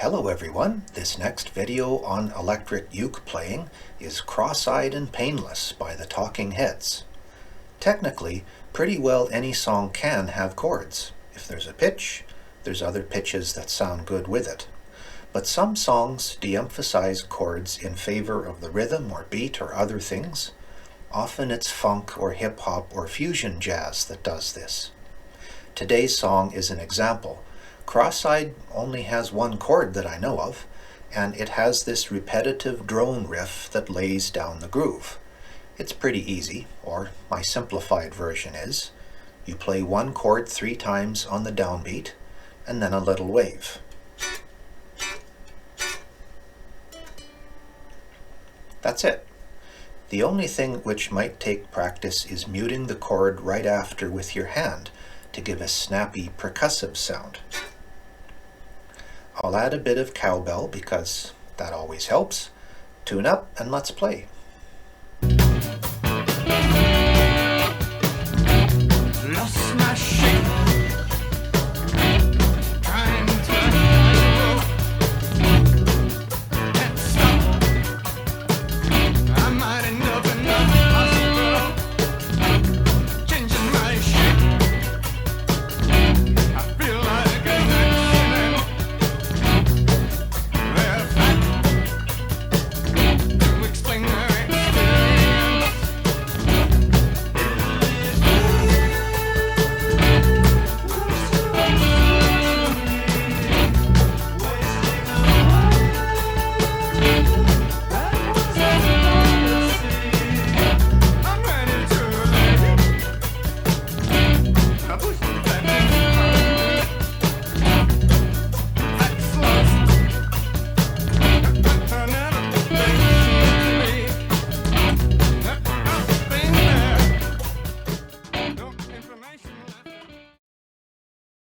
Hello everyone, this next video on electric uke playing is Crosseyed and Painless by the Talking Heads. Technically, pretty well any song can have chords. If there's a pitch, there's other pitches that sound good with it. But some songs de-emphasize chords in favor of the rhythm or beat or other things. Often it's funk or hip-hop or fusion jazz that does this. Today's song is an example. Crosseyed only has one chord that I know of, and it has this repetitive drone riff that lays down the groove. It's pretty easy, or my simplified version is, you play one chord 3 times on the downbeat, and then a little wave. That's it. The only thing which might take practice is muting the chord right after with your hand to give a snappy percussive sound. I'll add a bit of cowbell because that always helps. Tune up and let's play.